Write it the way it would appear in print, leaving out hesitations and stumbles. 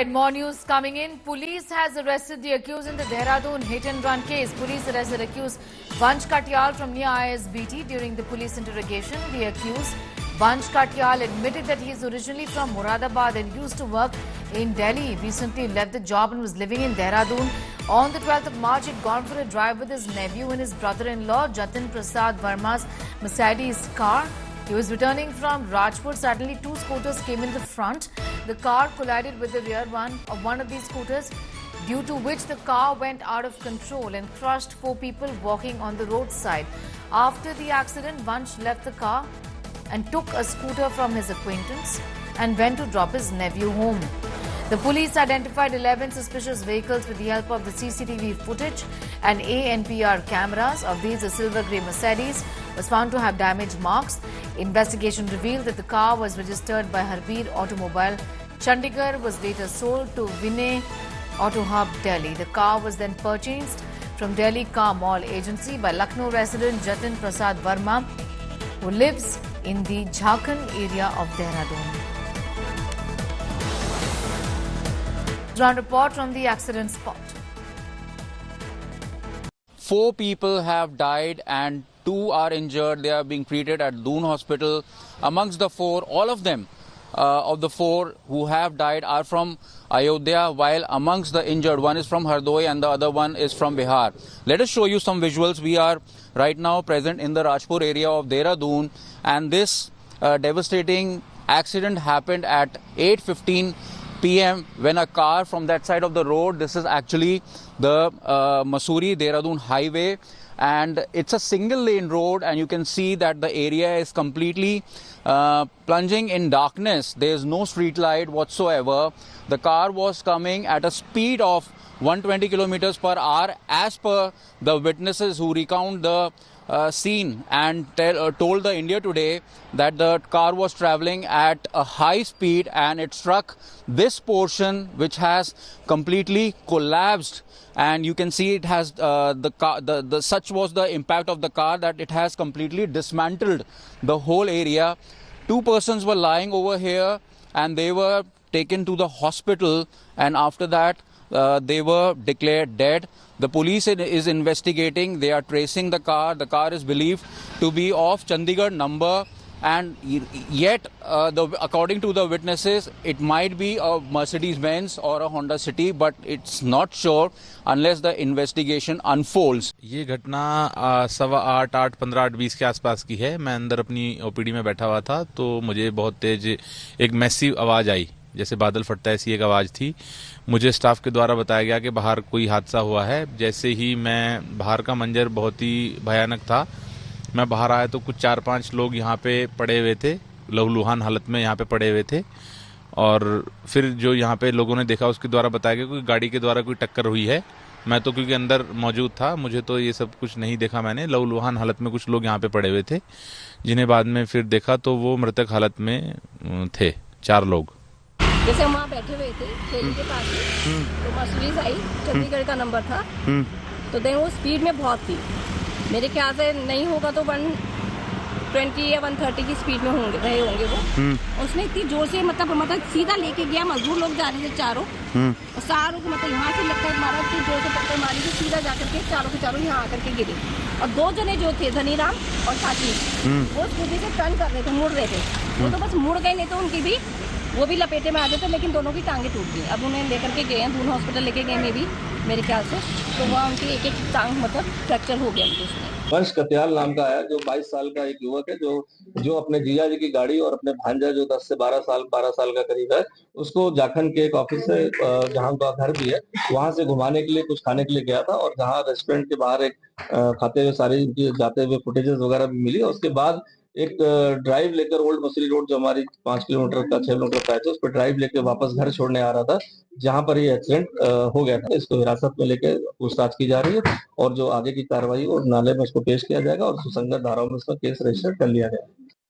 right, more news coming in. Police has arrested the accused in the Dehradun hit-and-run case. Police arrested accused Vansh Katyal from near ISBT during the police interrogation. The accused, Vansh Katyal, admitted that he is originally from Moradabad and used to work in Delhi. He recently left the job and was living in Dehradun. On the 12th of March, he had gone for a drive with his nephew and his brother-in-law, Jatin Prasad Verma's Mercedes car. He was returning from Rajpur. Suddenly, two scooters came in the front. The car collided with the rear one of one of these scooters, due to which the car went out of control and crushed four people walking on the roadside. After the accident, Vansh left the car and took a scooter from his acquaintance and went to drop his nephew home. The police identified 11 suspicious vehicles with the help of the CCTV footage and ANPR cameras. Of these, a silver grey Mercedes was found to have damage marks. Investigation revealed that the car was registered by Harbeer Automobile. Chandigarh was later sold to Vinay Auto Hub, Delhi. The car was then purchased from Delhi Car Mall Agency by Lucknow resident Jatin Prasad Verma, who lives in the Jharkhand area of Dehradun. Ground report from the accident spot. 4 people have died and 2 are injured. They are being treated at Doon Hospital. Amongst the 4, all of them of the 4 who have died are from Ayodhya, while amongst the injured, one is from Hardoi and the other one is from Bihar. Let us show you some visuals. We are right now present in the Rajpur area of Dehradun, and this devastating accident happened at 8:15 p.m. when a car from that side of the road, this is actually the Mussoorie-Dehradun highway, and it's a single lane road, and you can see that the area is completely plunging in darkness. There is no street light whatsoever. The car was coming at a speed of 120 kilometers per hour, as per the witnesses who recount the scene and told the India Today that the car was traveling at a high speed and it struck this portion, which has completely collapsed. And you can see it has such was the impact of the car that it has completely dismantled the whole area. 2 persons were lying over here and they were taken to the hospital, and after that they were declared dead. The police is investigating. They are tracing the car. The car is believed to be of Chandigarh number, and yet according to the witnesses, it might be a Mercedes-Benz or a Honda City, but it's not sure unless the investigation unfolds. ये घटना 7:15, 8, 15, 8, 20 के आसपास की है. मैं अंदर अपनी OPD में बैठा हुआ था तो मुझे बहुत तेज एक मैसिव आवाज़ आई, जैसे बादल फटता है ऐसी एक आवाज़ थी. मुझे स्टाफ के द्वारा बताया गया कि बाहर कोई हादसा हुआ है. जैसे ही मैं बाहर का मंजर बहुत ही भयानक था. मैं बाहर आया तो कुछ 4-5 लोग यहाँ पे पड़े हुए थे, लहूलुहान हालत में यहाँ पे पड़े हुए थे. और फिर जो यहाँ पे लोगों ने देखा उसके द्वारा बताया गया कि गाड़ी के द्वारा कोई टक्कर हुई है. मैं तो क्योंकि अंदर मौजूद था, मुझे तो ये सब कुछ नहीं देखा. मैंने लहूलुहान हालत में कुछ लोग यहाँ पे पड़े हुए थे, जिन्हें बाद में फिर देखा तो वो मृतक हालत में थे 4 लोग. जैसे हम वहाँ बैठे हुए थे ट्रेन के पास में, तो मर्सिडीज आई, चंडीगढ़ का नंबर था. तो देन वो स्पीड में बहुत थी. मेरे ख्याल से नहीं होगा तो 120 या 130 की स्पीड में रहे होंगे वो. उसने इतनी जोर से मतलब सीधा लेके गया. मजदूर लोग जा रहे थे चारों, और सारों को मतलब यहाँ से लगता है मारा, इतनी जोर से टक्कर मारी कि सीधा जाकर के चारों के चारों यहाँ आकर के गिरे. और 2 जने जो थे, धनीराम और साथी, वो स्कूटी से टर्न कर रहे थे, मुड़ रहे थे. वो तो बस मुड़ गए, नहीं तो उनकी भी वो भी लपेटे में आ गए थे, लेकिन दोनों की टांगे टूट गई. अब उन्हें लेकर के गए हैं, दोनों हॉस्पिटल लेके गए में भी मेरे ख्याल से. तो वहाँ उनकी एक टांग मतलब फ्रैक्चर हो गया उनके उसमें. वंश कत्याल नाम का है, जो 22 साल का एक युवक है, जो अपने जीजा जी की गाड़ी और अपने भांजा जो 10 से 12 साल का करीब है, उसको झारखंड के एक ऑफिस से, जहाँ उनका घर भी है, वहां से घुमाने के लिए, कुछ खाने के लिए गया था. और जहाँ रेस्टोरेंट के बाहर एक खाते हुए सारी जाते हुए फुटेजेस वगैरह भी मिली. उसके बाद एक ड्राइव लेकर ओल्ड मसूरी रोड, जो हमारी 5 किलोमीटर का 6 किलोमीटर का है, तो उस पर ड्राइव लेकर वापस घर छोड़ने आ रहा था, जहां पर ये एक्सीडेंट हो गया था. इसको हिरासत में लेकर पूछताछ की जा रही है और जो आगे की कार्रवाई और नाले में उसको पेश किया जाएगा और सुसंगत धाराओं में उसका केस रजिस्टर कर लिया गया.